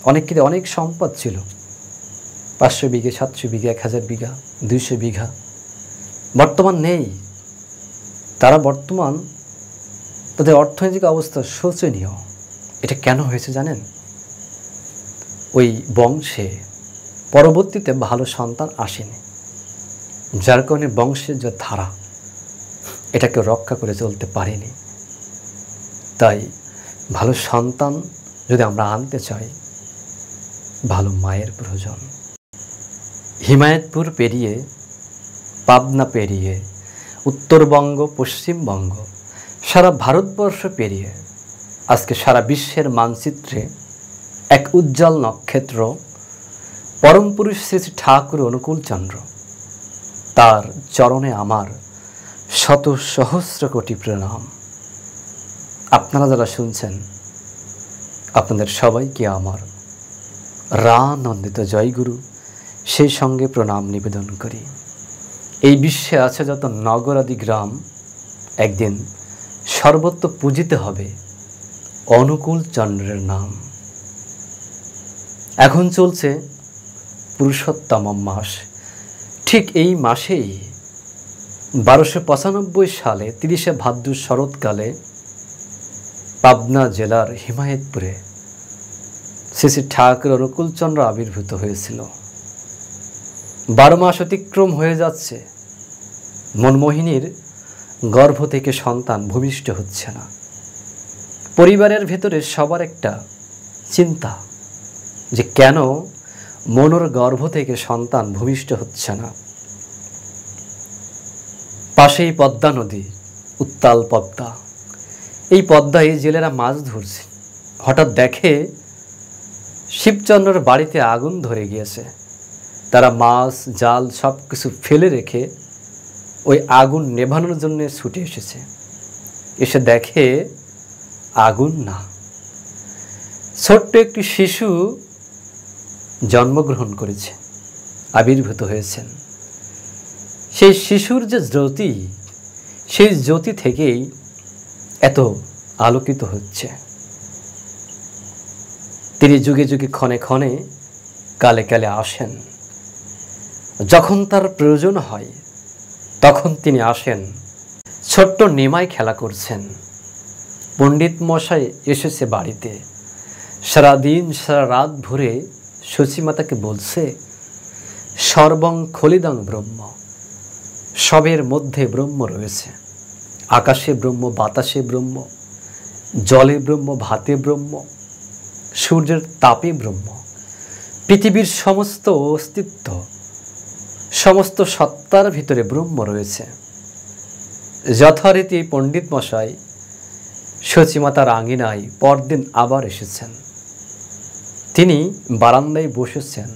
অনেকের অনেক সম্পদ ছিল, 500 বিঘে, 700 বিঘা, 1000 বিঘা, 200 বিঘা। বর্তমান নেই। তারা বর্তমান তাদের অর্থনৈতিক অবস্থা শোচনীয়। এটা কেন হয়েছে জানেন? ওই বংশে পরবর্তীতে ভালো সন্তান আসেনি, যার কারণে বংশের যে ধারা এটাকে রক্ষা করে চলতে পারেনি। তাই ভালো সন্তান যদি আমরা আনতে চাই, ভালো মায়ের প্রয়োজন। হিমায়তপুর পেরিয়ে, পাবনা পেরিয়ে, উত্তরবঙ্গ, পশ্চিমবঙ্গ, সারা ভারতবর্ষ পেরিয়ে আজকে সারা বিশ্বের মানচিত্রে এক উজ্জ্বল নক্ষত্র পরম পুরুষ শ্রী শ্রী ঠাকুর অনুকূলচন্দ্র। তার চরণে আমার শত সহস্র কোটি প্রণাম। আপনারা যারা শুনছেন, আপনাদের সবাইকে আমার রানন্দিত জয়গুরু সেই সঙ্গে প্রণাম নিবেদন করি। এই বিশ্বে আছে যত নগরাদি গ্রাম, একদিন সর্বত্র পূজিতে হবে অনুকূলচন্দ্রের নাম। এখন চলছে পুরুষোত্তম মাস। ঠিক এই মাসেই 1295 সালে 30শে ভাদ্র শরৎকালে পাবনা জেলার হিমায়তপুরে শ্রী শ্রী ঠাকুর অনুকূলচন্দ্র আবির্ভূত হয়েছিল। 12 মাস অতিক্রম হয়ে যাচ্ছে, মনমোহিনীর গর্ভ থেকে সন্তান ভূমিষ্ঠ হচ্ছে না। পরিবারের ভেতরে সবার একটা চিন্তা যে কেন মনোর গর্ভ থেকে সন্তান ভূমিষ্ঠ হচ্ছে না। পাশেই পদ্মা নদী, উত্তাল পদ্মা। এই পদ্মায় জেলেরা মাছ ধরছে। হঠাৎ দেখে শিবচন্দ্রের বাড়িতে আগুন ধরে গিয়েছে। তারা মাছ, জাল সব কিছু ফেলে রেখে ওই আগুন নেভানোর জন্য ছুটে এসেছে। এসে দেখে আগুন না, ছোট্ট একটি শিশু জন্মগ্রহণ করেছে, আবির্ভূত হয়েছেন। সেই শিশুর যে জ্যোতি, সেই জ্যোতি থেকেই এত আলোকিত হচ্ছে। তিনি যুগে যুগে ক্ষণে ক্ষণে কালে কালে আসেন। যখন তার প্রয়োজন হয় তখন তিনি আসেন। ছোট্ট নিমাই খেলা করছেন। পণ্ডিত মশাই এসেছে বাড়িতে। সারাদিন সারা রাত ভরে সচিমাতাকে বলছে, সর্বং খলিদং ব্রহ্ম, সবের মধ্যে ব্রহ্ম রয়েছে। আকাশে ব্রহ্ম, বাতাসে ব্রহ্ম, জলে ব্রহ্ম, ভাতে ব্রহ্ম, সূর্যের তাপে ব্রহ্ম। পৃথিবীর সমস্ত অস্তিত্ব, সমস্ত সত্তার ভিতরে ব্রহ্ম রয়েছে। যথারীতি পণ্ডিত মশাই সচিমাতার আঙিনায় পরদিন আবার এসেছেন। তিনি বারান্দায় বসেছেন,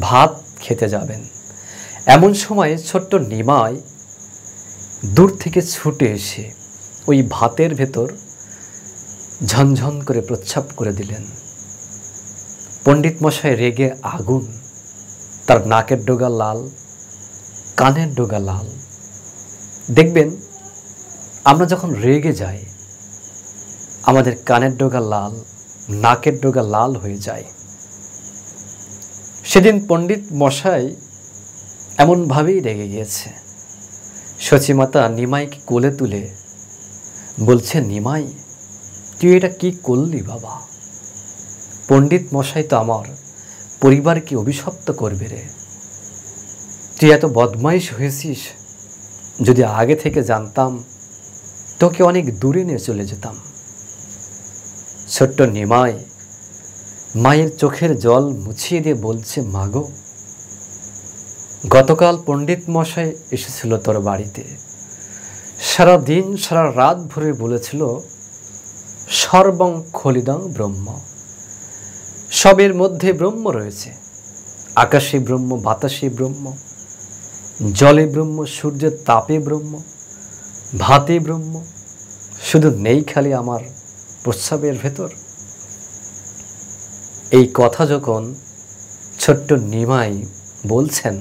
ভাত খেতে যাবেন। এমন সময় ছোট্ট নিমাই দূর থেকে ছুটে এসে ওই ভাতের ভেতর ঝনঝন করে প্রচ্ছাপ করে দিলেন। পণ্ডিত মশাই রেগে আগুন। তার নাকের ডগা লাল, কানের ডগা লাল। দেখবেন আমরা যখন রেগে যাই আমাদের কানের ডগা লাল, নাকের ডগা লাল হয়ে যায়। সেদিন পণ্ডিত মশাই এমনভাবেই রেগে গিয়েছে। সচিমাতা নিমাইকে কোলে তুলে বলছে, নিমাই তুই এটা কি করলি বাবা? পণ্ডিত মশাই তো আমার পরিবারকে অভিশপ্ত করবে রে। তুই এত বদমাইশ হয়েছিস, যদি আগে থেকে জানতাম তোকে অনেক দূরে নিয়ে চলে যেতাম। ছোট্ট নিমাই মায়ের চোখের জল মুছিয়ে দিয়ে বলছে, মাগো গতকাল পণ্ডিত মশাই এসেছিল তোর বাড়িতে। সারা দিন সারা রাত ভরে বলেছিল, সর্বং খলিদং ব্রহ্ম, সবের মধ্যে ব্রহ্ম রয়েছে। আকাশে ব্রহ্ম, বাতাসে ব্রহ্ম, জলে ব্রহ্ম, সূর্যের তাপে ব্রহ্ম, ভাতে ব্রহ্ম, শুধু নেই খালি আমার প্রস্রাবের ভেতর। এই কথা যখন ছোট্ট নিমাই বলছেন,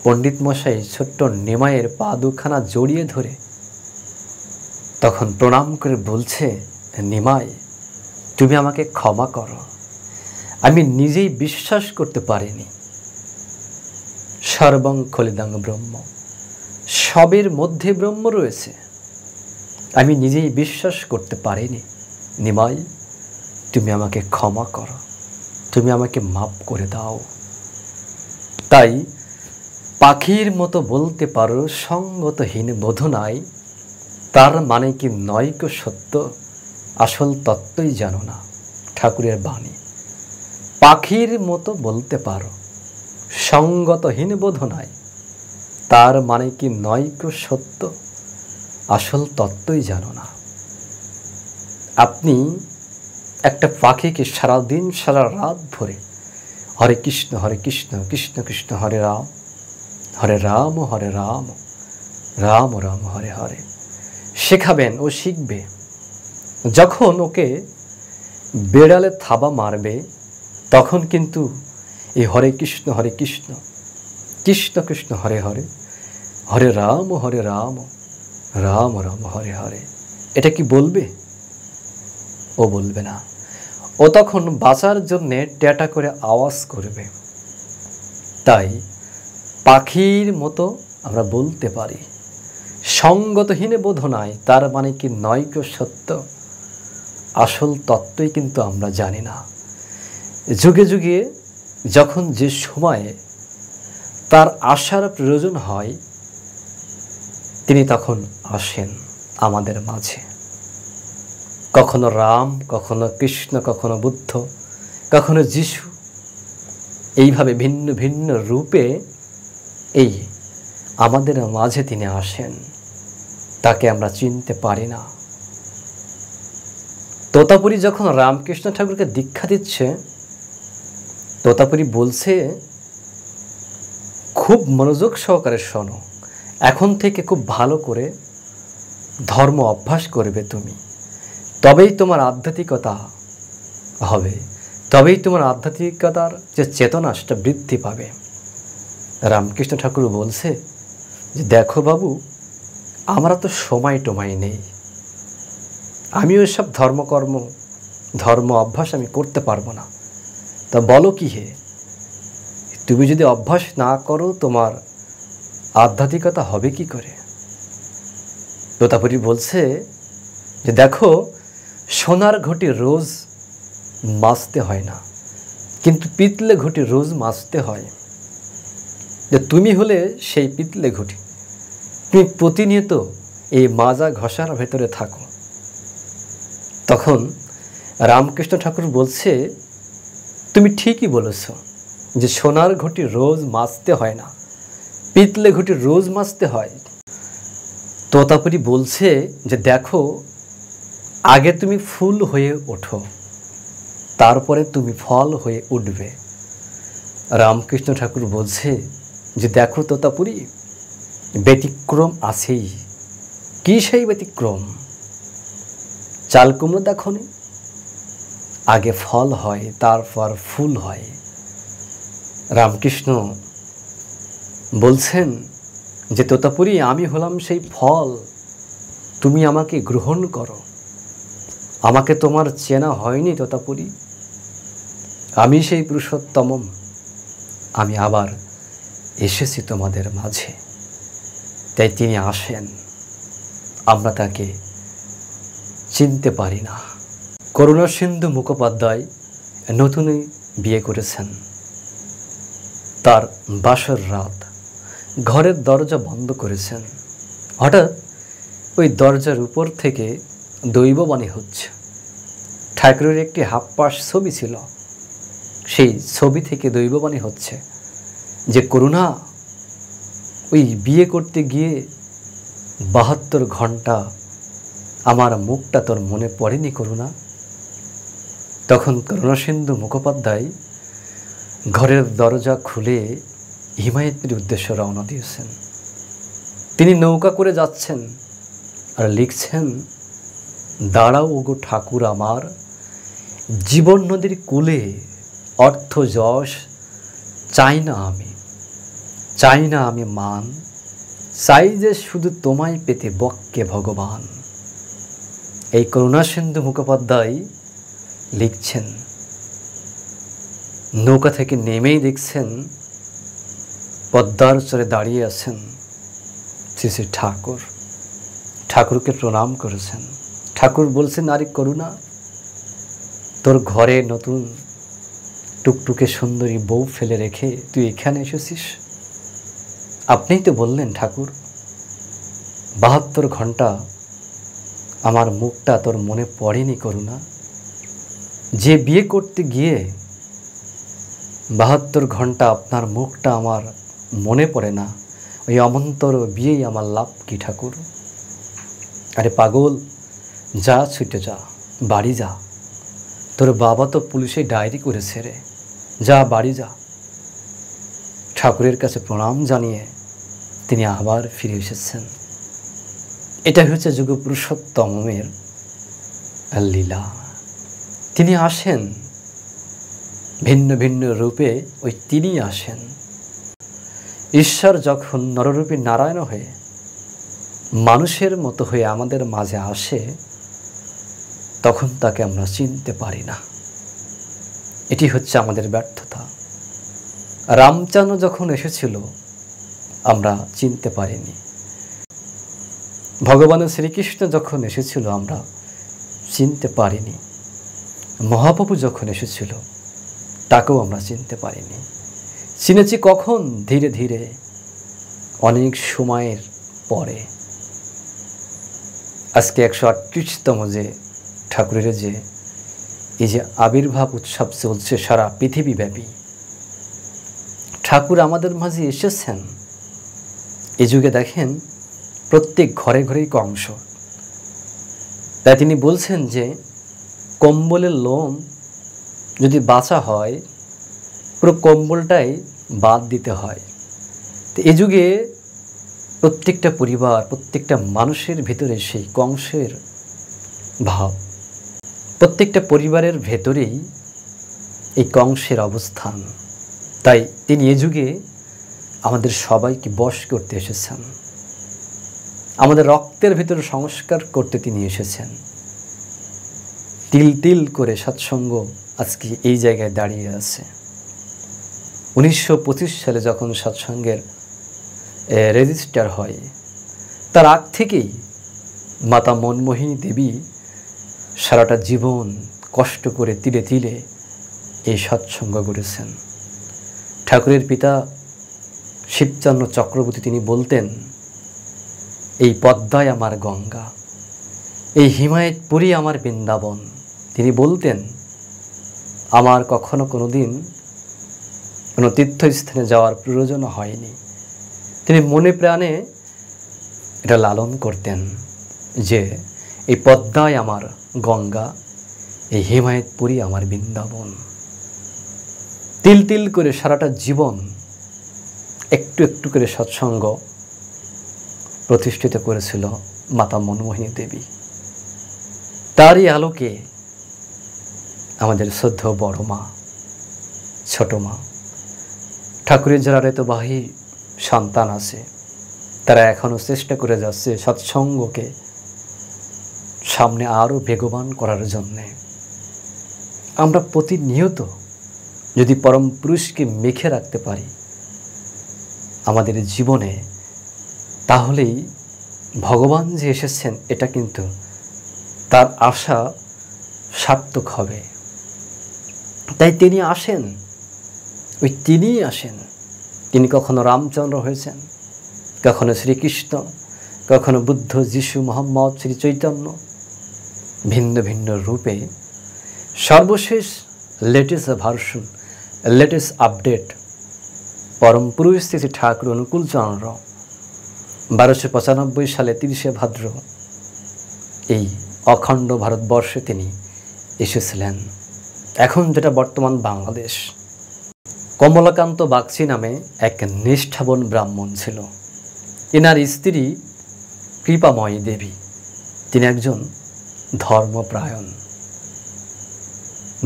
পণ্ডিত মশাই ছোট্ট নিমাইয়ের পা দুখানা জড়িয়ে ধরে তখন প্রণাম করে বলছে, নিমাই তুমি আমাকে ক্ষমা করো, আমি নিজেই বিশ্বাস করতে পারিনি। সর্বং খলিদং ব্রহ্ম, সবের মধ্যে ব্রহ্ম রয়েছে, আমি নিজেই বিশ্বাস করতে পারিনি। নিমাই, তুমি আমাকে ক্ষমা করো, তুমি আমাকে মাফ করে দাও। তাই পাখির মতো বলতে পারো সঙ্গতহীন বোধ নাই, তার মানে কি নয় কো সত্য, আসল তত্ত্বই জানো না। ঠাকুরের বাণী। পাখির মতো বলতে পারো সঙ্গতহীন বোধ নাই, তার মানে কি নয় কো সত্য, আসল তত্ত্বই জানো না। আপনি একটা পাখিকে সারাদিন সারা রাত ভরে হরে কৃষ্ণ কৃষ্ণ কৃষ্ণ হরে রাম হরে রাম রাম রাম হরে হরে শেখাবেন, ও শিখবে। যখন ওকে বেড়ালে থাবা মারবে, তখন কিন্তু এই হরে কৃষ্ণ কৃষ্ণ কৃষ্ণ হরে হরে হরে রাম রাম রাম হরে হরে, এটা কি বলবে? ও বলবে না। ও তখন বাঁচার জন্যে ট্যাটা করে আওয়াজ করবে। তাই পাখির মতো আমরা বলতে পারি সঙ্গতহীন বোধ নাই, তার মানে কি নয় কো সত্য, আসল তত্ত্বই কিন্তু আমরা জানি না। যুগে যুগে যখন যে সময়ে তার আসার প্রয়োজন হয়, তিনি তখন আসেন আমাদের মাঝে। কখনো রাম, কখনো কৃষ্ণ, কখনো বুদ্ধ, কখনো যিশু, এইভাবে ভিন্ন ভিন্ন রূপে এই আমাদের মাঝে তিনি আসেন। তাকে আমরা চিনতে পারি না। তোতাপুরী যখন রামকৃষ্ণ ঠাকুরকে দীক্ষা দিচ্ছে, তোতাপুরী বলছে, খুব মনোযোগ সহকারে শোনো, এখন থেকে খুব ভালো করে ধর্ম অভ্যাস করবে তুমি, তবেই তোমার আধ্যাত্মিকতা হবে, তবেই তোমার আধ্যাত্মিকতার যে চেতনা সেটা বৃদ্ধি পাবে। রামকৃষ্ণ ঠাকুর বলছে যে, দেখো বাবু, আমরা তো সময় টময় নেই, আমিও এসব ধর্ম অভ্যাস আমি করতে পারবো না। তা বলো কি হে, তুমি যদি অভ্যাস না করো, তোমার আধ্যাত্মিকতা হবে কি করে? তোতাপুরী বলছে যে, দেখো, সোনার ঘটি রোজ মাজতে হয় না, কিন্তু পিতলে ঘটি রোজ মাজতে হয়। যে তুমি হলে সেই পিতলে ঘটি, তুমি প্রতিনিয়ত এই মাজা ঘষার ভেতরে থাকো। তখন রামকৃষ্ণ ঠাকুর বলছে, তুমি ঠিকই বলেছ যে সোনার ঘটি রোজ মাজতে হয় না, পিতলে ঘটি রোজ মাজতে হয়। তোতাপুরী বলছে যে, দেখো, আগে তুমি ফুল হয়ে ওঠো, তারপরে তুমি ফল হয়ে উঠবে। রামকৃষ্ণ ঠাকুর বলছে যে, দেখো তোতাপুরী, ব্যতিক্রম আছেই। কি সেই ব্যতিক্রম? চাল কুমড়ো দেখো নি, আগে ফল হয়, তারপর ফুল হয়। রামকৃষ্ণ বলছেন যে, তোতাপুরী, আমি হলাম সেই ফল, তুমি আমাকে গ্রহণ করো। আমাকে তোমার চেনা হয়নি তোতাপুরী, আমি সেই পুরুষোত্তম, আমি আবার এসেছি তোমাদের মাঝে। তাই তিনি আসেন, আমরা তাকে চিনতে পারি না। করুণাসিন্ধু মুখোপাধ্যায় নতুনই বিয়ে করেছেন। তার বাসর রাত, ঘরের দরজা বন্ধ করেছেন। হঠাৎ ওই দরজার উপর থেকে দৈববাণী হচ্ছে। ঠাকুরের একটি হাপ্পাস ছবি ছিল, সেই ছবি থেকে দৈববাণী হচ্ছে যে, করুণা, ওই বিয়ে করতে গিয়ে 72 ঘন্টা আমার মুখটা তোর মনে পড়েনি করুণা? তখন করুণাসিন্ধু মুখোপাধ্যায় ঘরের দরজা খুলে হিমায়তপুরের উদ্দেশ্যে রওনা দিয়েছেন। তিনি নৌকা করে যাচ্ছেন আর লিখছেন, দাঁড়াও ওগো ঠাকুর আমার, জীবন নদীর কূলে অর্থ যশ চাই না আমি মান, চাই যে শুধু তোমায় পেতে বক্কে ভগবান। এই করুণাসিন্ধু মুখোপাধ্যায় লিখছেন। নৌকা থেকে নেমেই দেখছেন পদ্মার চরে দাঁড়িয়ে আছেন শ্রী শ্রী ঠাকুর। ঠাকুরকে প্রণাম করেছেন। ঠাকুর বলছেন, আরে করুণা, তোর ঘরে নতুন টুকটুকে সুন্দরী বউ ফেলে রেখে তুই এখানে এসেছিস? আপনিই তো বললেন ঠাকুর, 72 ঘন্টা আমার মুখটা তোর মনে পড়েনি করুণা। যে বিয়ে করতে গিয়ে 72 ঘন্টা আপনার মুখটা আমার মনে পড়ে না, ওই অমন্তর বিয়েই আমার লাভ কি ঠাকুর? আরে পাগল, যা ছুটে যা, বাড়ি যা। তোর বাবা তো পুলিশে ডায়েরি করেছে রে, যা বাড়ি যা। ঠাকুরের কাছে প্রণাম জানিয়ে তিনি আবার ফিরে এসেছেন। এটা হচ্ছে যুগপুরুষোত্তমের লীলা। তিনি আসেন ভিন্ন ভিন্ন রূপে, ওই তিনি আসেন। ঈশ্বর যখন নররূপী নারায়ণ হয়ে মানুষের মতো হয়ে আমাদের মাঝে আসে, তখন তাকে আমরা চিনতে পারি না। এটি হচ্ছে আমাদের ব্যর্থতা। রামচাঁদ যখন এসেছিল আমরা চিনতে পারিনি। ভগবান শ্রীকৃষ্ণ যখন এসেছিল আমরা চিনতে পারিনি। মহাপ্রভু যখন এসেছিল তাকেও আমরা চিনতে পারিনি। চিনেছি কখন? ধীরে ধীরে, অনেক সময়ের পরে। আজকে 138তম যে ঠাকুরের যে এই যে আবির্ভাব উৎসব চলছে সারা পৃথিবীব্যাপী, ঠাকুর আমাদের মাঝে এসেছেন। এই যুগে দেখেন প্রত্যেক ঘরে ঘরেই কংস। তাই তিনি বলছেন যে কম্বলের লোম যদি বাঁচা হয়, পুরো কম্বলটাই বাদ দিতে হয়। তো এই যুগে প্রত্যেকটা পরিবার, প্রত্যেকটা মানুষের ভিতরে সেই কংসের ভাব। প্রত্যেকটা পরিবারের ভেতরেই এই কংসের অবস্থান। তাই তিনি এ যুগে আমাদের সবাইকে বশ করতে এসেছেন। আমাদের রক্তের ভিতরে সংস্কার করতে তিনি এসেছেন। তিল তিল করে সৎসঙ্গ আজকে এই জায়গায় দাঁড়িয়ে আছে। 1925 সালে যখন সৎসঙ্গের রেজিস্টার হয়, তার আগ থেকেই মাতা মনমোহিনী দেবী সারাটা জীবন কষ্ট করে তিলে তিলে এই সৎসঙ্গ গড়েছেন। ঠাকুরের পিতা শিবচন্দ্র চক্রবর্তী তিনি বলতেন, এই পদ্মায় আমার গঙ্গা, এই হিমায়তপুরী আমার বৃন্দাবন। তিনি বলতেন, আমার কখনো কোনো দিন কোনো তীর্থস্থানে যাওয়ার প্রয়োজন হয়নি। তিনি মনে প্রাণে এটা লালন করতেন যে এই পদ্মায় আমার গঙ্গা, এই হিমায়তপুরী আমার বৃন্দাবন। তিল তিল করে সারাটা জীবন একটু একটু করে সৎসঙ্গ প্রতিষ্ঠিত করেছিল মাতা মনমোহিনী দেবী। তারই আলোকে আমাদের শ্রদ্ধেয় বড় মা, ছোট মা, ঠাকুরের যারা রেতবাহী সন্তান আছে, তারা এখনও চেষ্টা করে যাচ্ছে সৎসঙ্গকে সামনে আরও বেগবান করার জন্যে। আমরা প্রতিনিয়ত যদি পরম পুরুষকে মেখে রাখতে পারি আমাদের জীবনে, তাহলেই ভগবান যে এসেছেন এটা কিন্তু তার আশা সার্থক হবে। তাই তিনি আসেন, ওই তিনিই আসেন। তিনি কখনো রামচন্দ্র হয়েছেন, কখনো শ্রীকৃষ্ণ, কখনো বুদ্ধ, যিশু, মোহাম্মদ, শ্রী চৈতন্য, ভিন্ন ভিন্ন রূপে। সর্বশেষ লেটেস্ট ভার্সন, লেটেস্ট আপডেট পরম পুরুষ শ্রী ঠাকুর অনুকূলচন্দ্র 1295 সালে 30শে ভাদ্র এই অখণ্ড ভারতবর্ষে তিনি এসেছিলেন। এখন যেটা বর্তমান বাংলাদেশ। কমলাকান্ত বাগচি নামে এক নিষ্ঠাবান ব্রাহ্মণ ছিল। এনার স্ত্রী কৃপাময়ী দেবী, তিনি একজন ধর্মপ্রায়ণ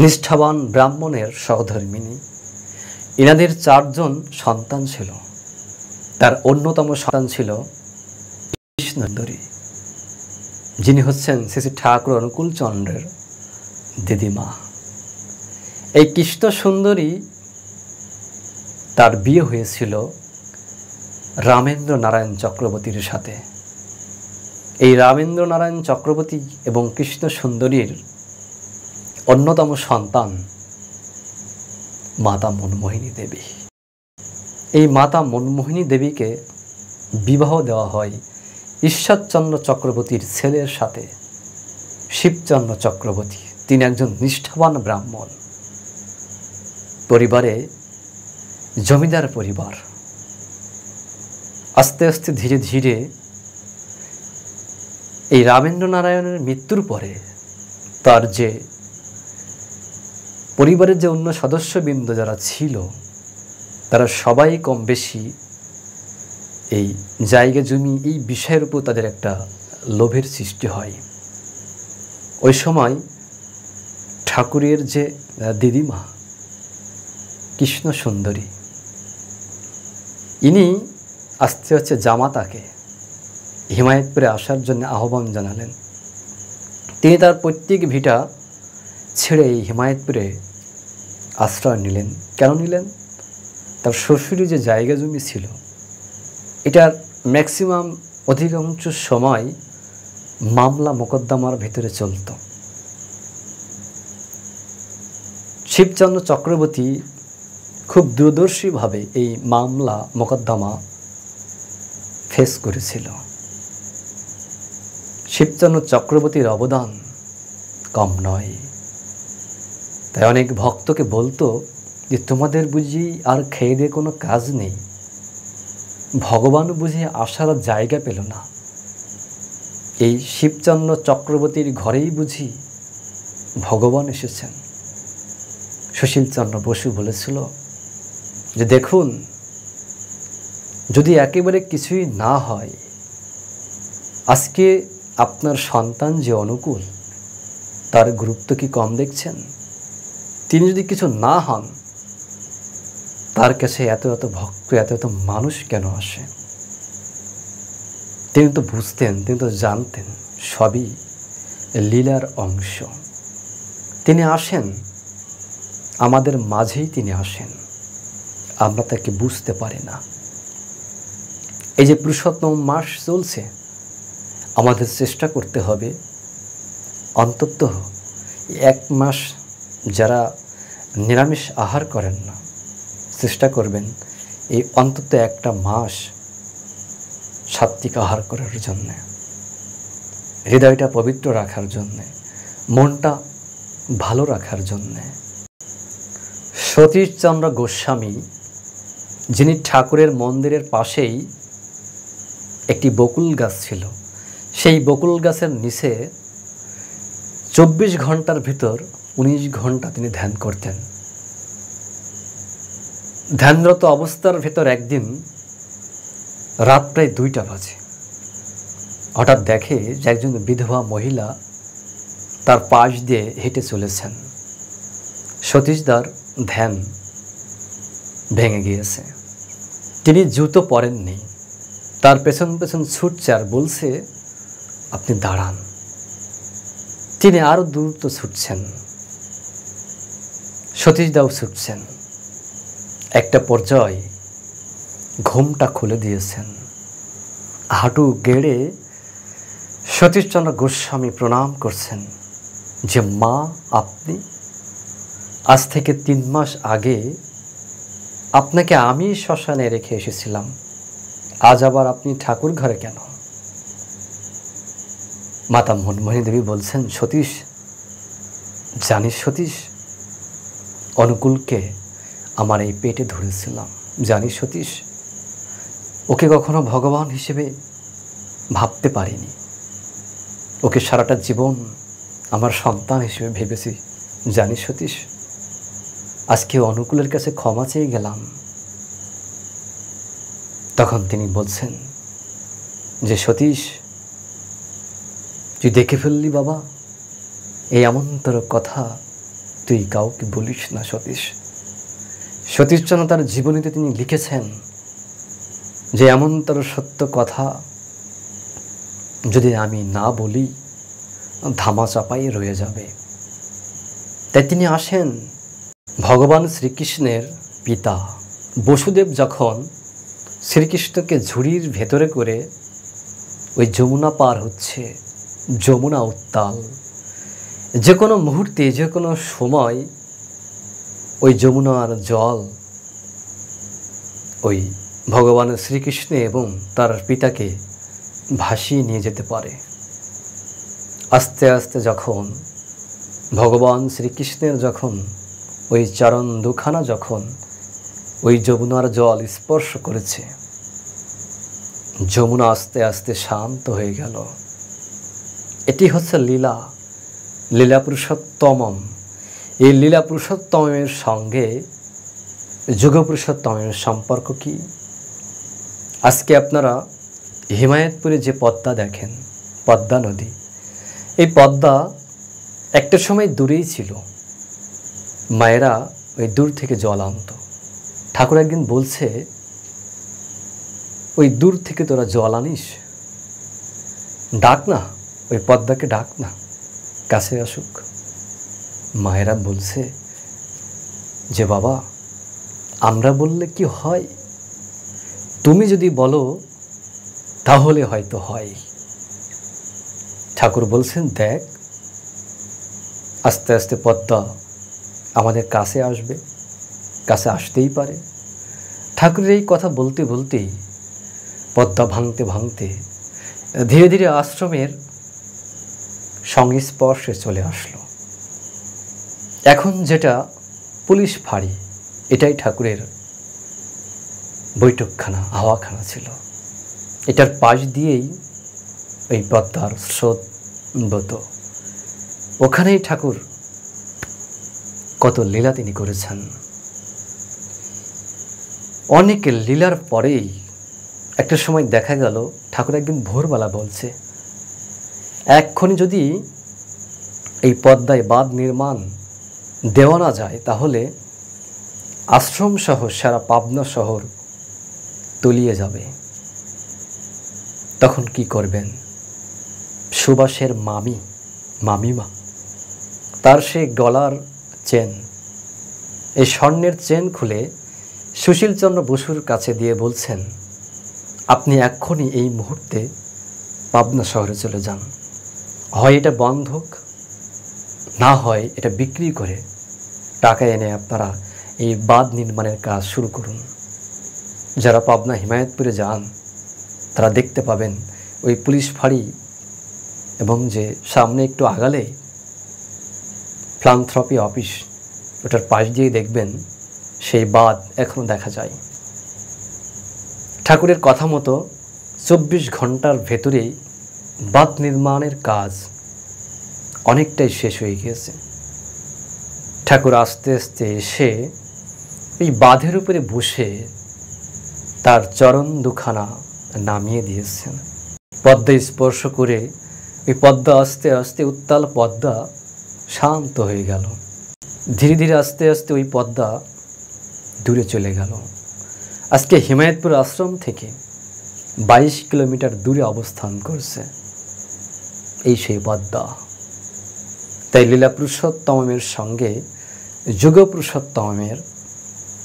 নিষ্ঠাবান ব্রাহ্মণের সহধর্মিণী। এনাদের 4 জন সন্তান ছিল। তার অন্যতম সন্তান ছিল কৃষ্ণন্দরী, যিনি হচ্ছেন শ্রী ঠাকুর অনুকূলচন্দ্রের দিদিমা। এই কৃষ্ণ সুন্দরী তার বিয়ে হয়েছিল রামেন্দ্র নারায়ণ চক্রবর্তীর সাথে। এই রামেন্দ্র নারায়ণ চক্রবর্তী এবং কৃষ্ণ সুন্দরীর অন্যতম সন্তান মাতা মনমোহিনী দেবী। এই মাতা মনমোহিনী দেবীকে বিবাহ দেওয়া হয় ঈশ্বরচন্দ্র চক্রবর্তীর ছেলের সাথে, শিবচন্দ্র চক্রবর্তী। তিনি একজন নিষ্ঠাবান ব্রাহ্মণ, পরিবারে জমিদার পরিবার। আস্তে আস্তে ধীরে ধীরে এই রামেন্দ্র নারায়ণের মৃত্যুর পরে তার যে পরিবারের যে অন্য সদস্যবৃন্দ যারা ছিল, তারা সবাই কম বেশি এই জায়গা জমি এই বিষয়ের উপর তাদের একটা লোভের সৃষ্টি হয়। ওই সময় ঠাকুরের যে দিদিমা কৃষ্ণ সুন্দরী, ইনি আস্তে আস্তে জামাতাকে হিমায়তপুরে আসার জন্য আহ্বান জানালেন। তিনি তার প্রত্যেক ভিটা ছেড়ে এই হিমায়তপুরে আশ্রয় নিলেন। কেন নিলেন? তার শ্বশুরের যে জায়গা জমি ছিল, এটার ম্যাক্সিমাম অধিকাংশ সময় মামলা মোকদ্দমার ভিতরে চলত। শিবচন্দ্র চক্রবর্তী খুব দূরদর্শীভাবে এই মামলা মোকদ্দমা ফেস করেছিল। শিবচন্দ্র চক্রবর্তীর অবদান কম নয়। তাই অনেক ভক্তকে বলতো যে তোমাদের বুঝি আর খেয়ে দিয়ে কোনো কাজ নেই, ভগবান বুঝি আসার জায়গা পেল না, এই শিবচন্দ্র চক্রবর্তীর ঘরেই বুঝি ভগবান এসেছেন। সুশীলচন্দ্র বসু বলেছিল যে দেখুন, যদি একেবারে কিছুই না হয়, আজকে আপনার সন্তান যে অনুকূল, তার গুরুত্ব কি কম দেখছেন? তিনি যদি কিছু না হন, তার কাছে এত এত ভক্ত, এত এত মানুষ কেন আসে? তিনি তো বুঝতেন, তিনি তো জানতেন সবই লীলার অংশ। তিনি আসেন, আমাদের মাঝেই তিনি আসেন, আমরা তাকে বুঝতে পারি না। এই যে পুরুষোত্তম মাস চলছে, আমাদের চেষ্টা করতে হবে অন্তত 1 মাস যারা নিরামিষ আহার করেন না, চেষ্টা করবেন এই অন্তত 1টা মাস সাত্বিক আহার করার জন্যে, হৃদয়টা পবিত্র রাখার জন্যে, মনটা ভালো রাখার জন্যে। সতীশচন্দ্র গোস্বামী, যিনি ঠাকুরের মন্দিরের পাশেই একটি বকুল গাছ ছিল, সেই বকুল গাছের নিচে 24 ঘন্টার ভিতর 19 ঘন্টা তিনি ধ্যান করতেন। ধ্যানরত অবস্থার ভিতর একদিন রাত প্রায় 2টা বাজে, হঠাৎ দেখে যে একজন বিধবা মহিলা তার পাশ দিয়ে হেঁটে চলেছেন। সতীশদার ধ্যান ভেঙে গিয়েছে। তিনি জুতো পরেননি, তার পেছন পেছন ছুটছে আর বলছে আপনি দাঁড়ান। তিনি আরও দ্রুত ছুটছেন, সতীশদাও ছুটছেন। একটা পর্যায়ে ঘুমটা খুলে দিয়েছেন। হাঁটু গেড়ে সতীশচন্দ্র গোস্বামী প্রণাম করছেন যে মা, আপনি আজ থেকে 3 মাস আগে আপনাকে আমি শ্মশানে রেখে এসেছিলাম, আজ আবার আপনি ঠাকুর ঘরে কেন? মাতা মনমোহিনী দেবী বলছেন, সতীশ, জানিস সতীশ, অনুকূলকে আমার এই পেটে ধরেছিলাম। জানিস সতীশ, ওকে কখনো ভগবান হিসেবে ভাবতে পারিনি, ওকে সারাটা জীবন আমার সন্তান হিসেবে ভেবেছি। জানিস সতীশ, আজকে অনুকূলের কাছে ক্ষমা চেয়ে গেলাম। তখন তিনি বলছেন যে সতীশ, তুই দেখে ফেললি বাবা, এই এমনতর কথা তুই কাউকে বলিস না সতীশ। সতীশচন্দ্র তার জীবনীতে তিনি লিখেছেন যে এমনতর সত্য কথা যদি আমি না বলি, ধামা চাপাই রয়ে যাবে। তাই তিনি আসেন, ভগবান শ্রীকৃষ্ণের পিতা বসুদেব যখন শ্রীকৃষ্ণকে ঝুড়ির ভেতরে করে ওই যমুনা পার হচ্ছে, যমুনা উত্তাল, যে কোনো মুহূর্তে যে কোনো সময় ওই যমুনার জল ওই ভগবান শ্রীকৃষ্ণ এবং তার পিতাকে ভাসিয়ে নিয়ে যেতে পারে। আস্তে আস্তে যখন ভগবান শ্রীকৃষ্ণের যখন ওই চরণ দুখানা যখন ওই যমুনার জল স্পর্শ করেছে, যমুনা আস্তে আস্তে শান্ত হয়ে গেল। এটি হচ্ছে লীলা, লীলা পুরুষোত্তমম। এই লীলা পুরুষোত্তমের সঙ্গে যুগ পুরুষোত্তমের সম্পর্ক কি? আজকে আপনারা হিমায়তপুরে যে পদ্মা দেখেন, পদ্মা নদী, এই পদ্মা একটা সময় দূরেই ছিল। মায়েরা ওই দূর থেকে জল আনত। ঠাকুর একদিন বলছে, ওই দূর থেকে তোরা জল আনিস, ডাক না, ওই পদ্মাকে ডাক না, কাছে আসুক। মায়েরা বলছে যে বাবা, আমরা বললে কি হয়, তুমি যদি বলো তাহলে হয়তো হয়। ঠাকুর বলছেন, দেখ আস্তে আস্তে পদ্মা আমাদের কাছে আসবে, কাছে আসতেই পারে। ঠাকুরের এই কথা বলতে বলতেই পদ্মা ভাঙতে ভাঙতে ধীরে ধীরে আশ্রমের সংস্পর্শে চলে আসলো। এখন যেটা পুলিশ ফাঁড়ি, এটাই ঠাকুরের বৈঠকখানা, হাওয়াখানা ছিল। এটার পাশ দিয়েই এই পদ্মার স্রোত বত। ওখানেই ঠাকুর কত লীলা তিনি করেছেন। অনেক লীলার পরেই একটা সময় দেখা গেল, ঠাকুর একদিন ভোরবেলা বলছে, এক্ষুনি যদি এই পদ্মায় বাঁধ নির্মাণ দেওয়া না যায়, তাহলে আশ্রম সহ সারা পাবনা শহর তলিয়ে যাবে। তখন কি করবেন? সুভাষের মামিমা, তার সেই গলার চেন, এই স্বর্ণের চেন খুলে সুশীলচন্দ্র বসুর কাছে দিয়ে বলছেন, আপনি এক্ষুনি এই মুহূর্তে পাবনা শহরে চলে যান, হয় এটা বন্ধক, না হয় এটা বিক্রি করে টাকা এনে আপনারা এই বাঁধ নির্মাণের কাজ শুরু করুন। যারা পাবনা হিমায়তপুরে যান তারা দেখতে পাবেন ওই পুলিশ ফাঁড়ি এবং যে সামনে একটু আগালে ফিলান্থ্রপি অফিস, ওটার পাশ দিয়ে দেখবেন সেই বাঁধ এখনও দেখা যায়। ঠাকুরের কথা মতো 24 ঘন্টার ভেতরেই বাঁধ নির্মাণের কাজ অনেকটাই শেষ হয়ে গিয়েছে। ঠাকুর আস্তে আস্তে এসে এই বাঁধের উপরে বসে তার চরণ দুখানা নামিয়ে দিয়েছেন। পদ্মা স্পর্শ করে ওই পদ্মা আস্তে আস্তে, উত্তাল পদ্মা শান্ত হয়ে গেল। ধীরে ধীরে আস্তে আস্তে ওই পদ্মা দূরে চলে গেল। আজকে হিমায়তপুর আশ্রম থেকে 22 কিলোমিটার দূরে অবস্থান করছে এই সেই পদ্মা। তাই লীলা পুরুষোত্তমের সঙ্গে যুগ পুরুষোত্তমের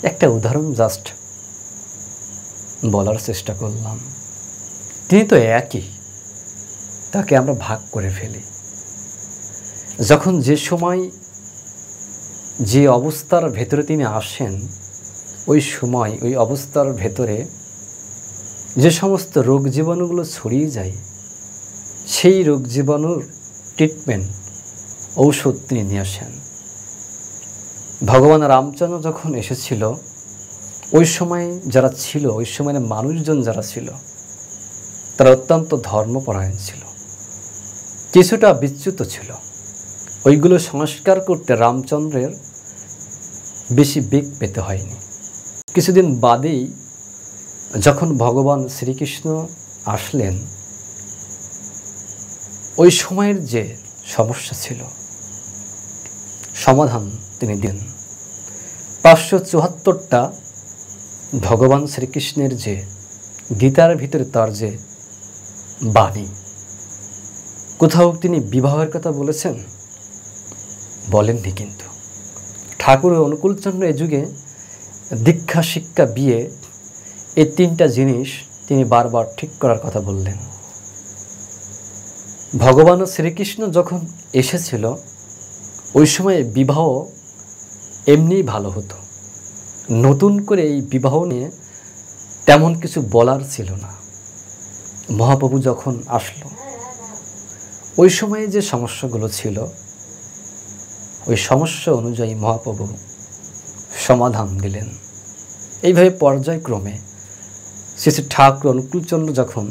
একটা উদাহরণ জাস্ট বলার চেষ্টা করলাম। তিনি তো একই, তাকে আমরা ভাগ করে ফেলি। যখন যে সময় যে অবস্থার ভেতরে তিনি আসেন, ওই সময় ওই অবস্থার ভেতরে যে সমস্ত রোগ জীবাণুগুলো ছড়িয়ে যায়, সেই রোগ জীবাণুর ট্রিটমেন্ট, ঔষধ তিনি নিয়ে আসেন। ভগবান রামচন্দ্র যখন এসেছিল, ওই সময় যারা ছিল, ওই সময়ের মানুষজন যারা ছিল, তারা অত্যন্ত ধর্মপরায়ণ ছিল, কিছুটা বিচ্যুত ছিল। ওইগুলো সংস্কার করতে রামচন্দ্রের বেশি বেগ পেতে হয়নি। কিছুদিন বাদেই যখন ভগবান শ্রীকৃষ্ণ আসলেন, ওই সময়ের যে সমস্যা ছিল, সমাধান তিনি দেন। 574টা ভগবান শ্রীকৃষ্ণের যে গীতার ভিতরে তার যে বাণী, কোথাও তিনি বিবাহের কথা বলেছেন? বলেননি। কিন্তু ঠাকুরের অনুকূলচন্দ্র এ যুগে দীক্ষা, শিক্ষা, বিয়ে এই তিনটা জিনিস তিনি বারবার ঠিক করার কথা বললেন। ভগবান শ্রীকৃষ্ণ যখন এসেছিল ওই সময়ে বিবাহ এমনিই ভালো হতো, নতুন করে এই বিবাহ নিয়ে তেমন কিছু বলার ছিল না। মহাপ্রভু যখন আসলো ওই সময়ে যে সমস্যাগুলো ছিল ওই সমস্যা অনুযায়ী মহাপ্রভু সমাধান দিলেন। এইভাবে পর্যায়ক্রমে শ্রী শ্রী ঠাকুর অনুকূলচন্দ্র যখন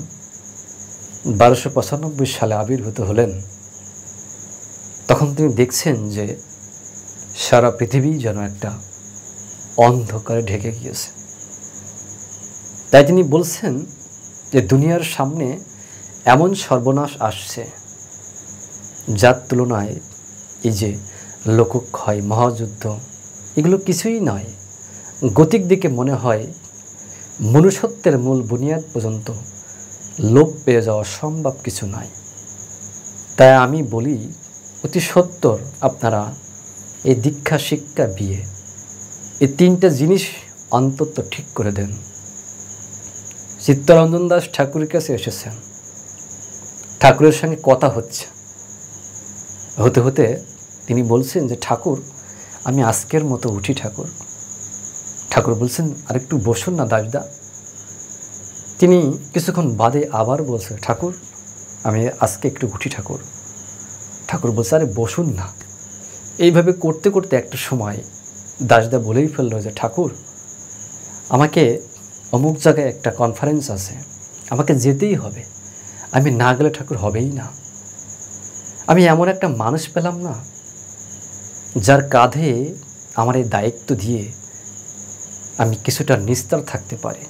1295 সালে আবির্ভূত হলেন তখন তিনি দেখছেন যে সারা পৃথিবী যেন একটা অন্ধকারে ঢেকে গিয়েছে। তাই তিনি বলছেন যে দুনিয়ার সামনে এমন সর্বনাশ আসছে যার তুলনায় এই যে লোকক্ষয়, মহাযুদ্ধ এগুলো কিছুই নয়। গতিক দিকে মনে হয় মনুষ্যত্বের মূল বুনিয়াদ পর্যন্ত লোপ পেয়ে যাওয়া সম্ভব কিছু নয়। তাই আমি বলি অতি সত্বর আপনারা এই দীক্ষা, শিক্ষা, বিয়ে এই তিনটা জিনিস অন্তত ঠিক করে দেন। চিত্তরঞ্জন দাস ঠাকুরের কাছে এসেছেন, ঠাকুরের সঙ্গে কথা হতে হতে তিনি বলছেন যে ঠাকুর আমি আজকের মতো উঠি। ঠাকুর বলছেন আরেকটু বসুন না দাসদা। তিনি কিছুক্ষণ বাদে আবার বলছে ঠাকুর আমি আজকে একটু উঠি। ঠাকুর বলছে আরে বসুন না। এইভাবে করতে করতে একটা সময় দাসদা বলেই ফেললো যে ঠাকুর আমাকে অমুক জায়গায় একটা কনফারেন্স আছে, আমাকে যেতেই হবে, আমি না গেলে ঠাকুর হবেই না। আমি এমন একটা মানুষ পেলাম না যার কাঁধে আমার এই দায়িত্ব দিয়ে আমি কিছুটা নিস্তার থাকতে পারি,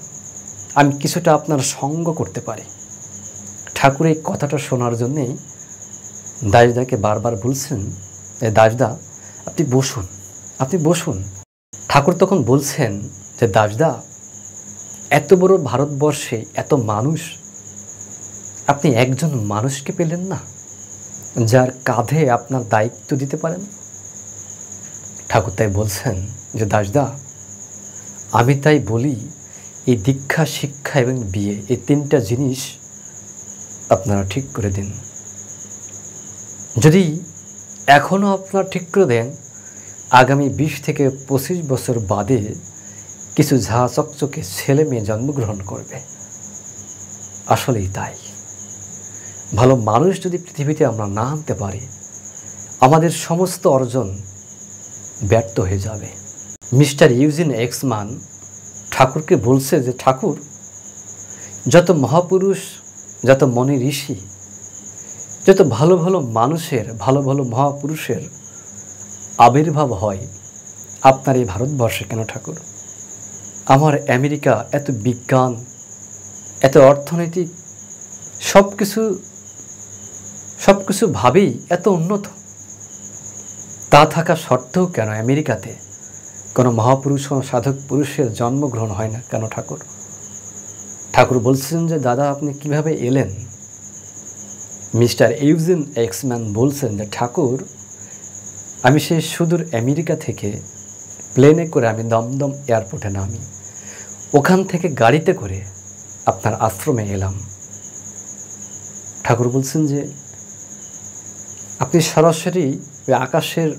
আমি কিছুটা আপনার সঙ্গ করতে পারি। ঠাকুর এই কথাটা শোনার জন্যেই দাসদাকে বারবার বলছেন দাসদা আপনি বসুন। ঠাকুর তখন বলছেন যে দাসদা এত বড় ভারতবর্ষে এত মানুষ, আপনি একজন মানুষকে পেলেন না যার কাঁধে আপনার দায়িত্ব দিতে পারেন। ঠাকুর তাই বলছেন যে দাসদা আমি তাই বলি এই দীক্ষা, শিক্ষা এবং বিয়ে এই তিনটা জিনিস আপনারা ঠিক করে দিন। যদি এখনও আপনারা ঠিক করে দেন আগামী 20 থেকে 25 বছর বাদে কিছু ঝা চকচকে ছেলে মেয়ে জন্মগ্রহণ করবে। আসলেই তাই। ভালো মানুষ যদি পৃথিবীতে আমরা না আনতে পারি আমাদের সমস্ত অর্জন ব্যর্থ হয়ে যাবে। মিস্টার ইউজিন এক্সম্যান ঠাকুরকে বলছে যে ঠাকুর যত মহাপুরুষ, যত মনি ঋষি, যত ভালো ভালো মানুষের, ভালো ভালো মহাপুরুষের আবির্ভাব হয় আপনার এই ভারতবর্ষে কেন ঠাকুর? আমার আমেরিকা এত বিজ্ঞান, এত অর্থনৈতিক সব কিছু ভাবেই এত উন্নত, তা থাকা সত্ত্বেও কেন আমেরিকাতে কোনো মহাপুরুষ, কোনো সাধক পুরুষের জন্মগ্রহণ হয় না কেন ঠাকুর? ঠাকুর বলছেন যে দাদা আপনি কিভাবে এলেন? মিস্টার ইউজিন এক্সম্যান বলছেন যে ঠাকুর আমি সেই সুদূর আমেরিকা থেকে প্লেনে করে আমি দমদম এয়ারপোর্টে নামি, ওখান থেকে গাড়িতে করে আপনার আশ্রমে এলাম। ঠাকুর বলছেন যে আপনি সরাসরি ওই আকাশের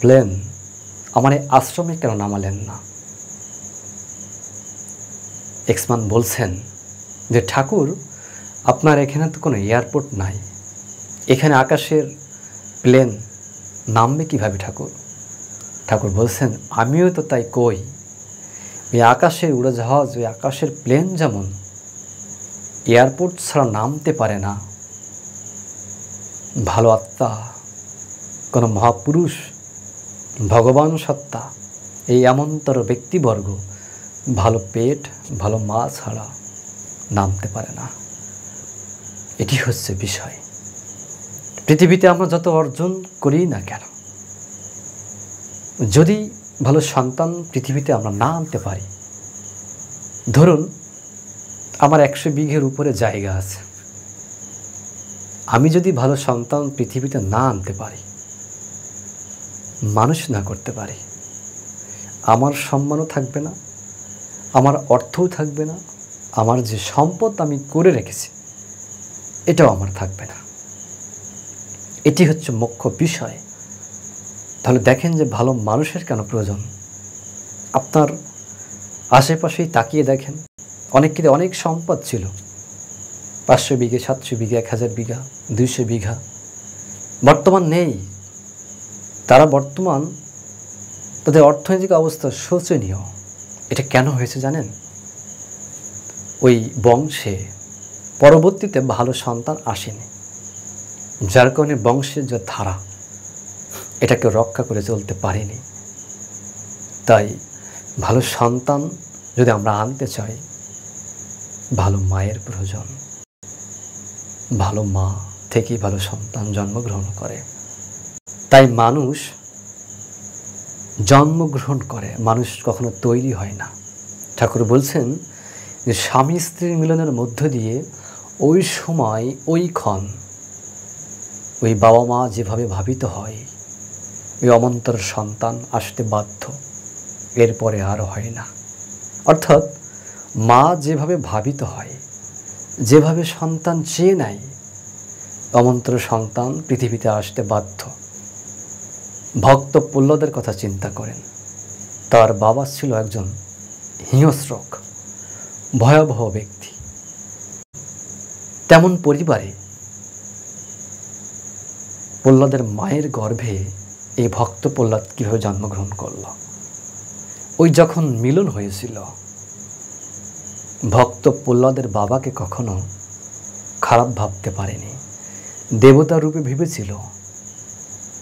প্লেন আমার এই আশ্রমে কেন নামালেন না? এক্সম্যান বলছেন যে ঠাকুর আপনার এখানে তো কোনো এয়ারপোর্ট নাই, এখানে আকাশের প্লেন নামবে কিভাবে ঠাকুর? ঠাকুর বলছেন আমিও তো তাই কই, ওই আকাশের উড়োজাহাজ, ওই আকাশের প্লেন যেমন এয়ারপোর্ট ছাড়া নামতে পারে না, ভালো আত্মা, কোনো মহাপুরুষ, ভগবান সত্তা, এই এমনতর ব্যক্তিবর্গ ভালো পেট, ভালো মা ছাড়া নামতে পারে না। এটি হচ্ছে বিষয়। পৃথিবীতে আমরা যত অর্জন করি না কেন, যদি ভালো সন্তান পৃথিবীতে আমরা না আনতে পারি, ধরুন আমার 100 বিঘের উপরে জায়গা আছে, আমি যদি ভালো সন্তান পৃথিবীতে না আনতে পারি, মানুষ না করতে পারি, আমার সম্মানও থাকবে না, আমার অর্থও থাকবে না, আমার যে সম্পদ আমি করে রেখেছি এটাও আমার থাকবে না। এটি হচ্ছে মুখ্য বিষয়। তাহলে দেখেন যে ভালো মানুষের কেন প্রয়োজন। আপনার আশেপাশেই তাকিয়ে দেখেন, অনেকের অনেক সম্পদ ছিল, 500 বিঘে, 700 বিঘে, 1000 বিঘা, 200 বিঘা, বর্তমান নেই। তারা বর্তমান তাদের অর্থনৈতিক অবস্থা শোচনীয়। এটা কেন হয়েছে জানেন? ওই বংশে পরবর্তীতে ভালো সন্তান আসেনি, যার কারণে বংশের যে ধারা এটাকে রক্ষা করে চলতে পারেনি। তাই ভালো সন্তান যদি আমরা আনতে চাই, ভালো মায়ের প্রয়োজন। ভালো মা থেকেই ভালো সন্তান জন্মগ্রহণ করে। তাই মানুষ জন্মগ্রহণ করে, মানুষ কখনো তৈরি হয় না। ঠাকুর বলছেন যে স্বামী স্ত্রীর মিলনের মধ্য দিয়ে ওই সময়, ওই ক্ষণ, ওই বাবা মা যেভাবে ভাবিত হয়, ওই অমন্তর সন্তান আসতে বাধ্য, এরপরে আর হয় না। অর্থাৎ মা যেভাবে ভাবিত হয়, যেভাবে সন্তান চেয়ে নেয়, অমন্তর সন্তান পৃথিবীতে আসতে বাধ্য। ভক্ত প্রহ্লাদের কথা চিন্তা করেন। তার বাবা ছিল একজন হিংস্রক, ভয়াবহ ব্যক্তি। তেমন পরিবারে প্রহ্লাদের মায়ের গর্ভে এই ভক্ত প্রহ্লাদ কীভাবে জন্মগ্রহণ করল? ওই যখন মিলন হয়েছিল, ভক্ত প্রহ্লাদের বাবাকে কখনো খারাপ ভাবতে পারেনি, দেবতা রূপে ভেবেছিল।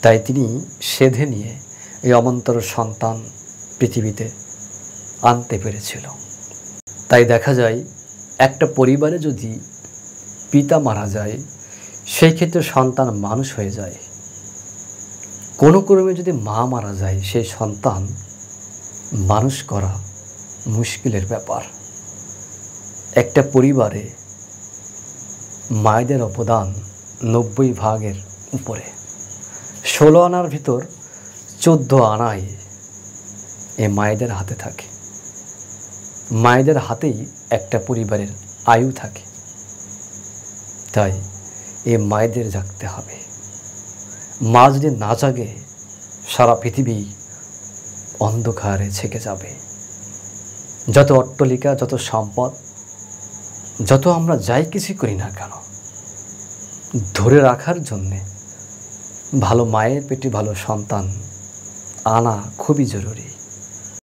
তাই তিনি সেধে নিয়ে এই অমন্তর সন্তান পৃথিবীতে আনতে পেরেছিল। তাই দেখা যায় একটা পরিবারে যদি পিতা মারা যায়, সেই ক্ষেত্রে সন্তান মানুষ হয়ে যায়। কোনো ক্রমে যদি মা মারা যায়, সেই সন্তান মানুষ করা মুশকিলের ব্যাপার। একটা পরিবারে মায়েদের অবদান 90 ভাগের উপরে। 16 আনার ভিতর 14 আনাই এ মায়েদের হাতে থাকে। মায়েদের হাতেই একটা পরিবারের আয়ু থাকে। তাই এ মায়েদের জাগতে হবে। মা যদি না জাগে, সারা পৃথিবী অন্ধকারে ছেকে যাবে। যত অট্টালিকা, যত সম্পদ, যত আমরা যাই কিছু করি না কেন, ধরে রাখার জন্যে ভালো মায়ের পেটে ভালো সন্তান আনা খুবই জরুরি।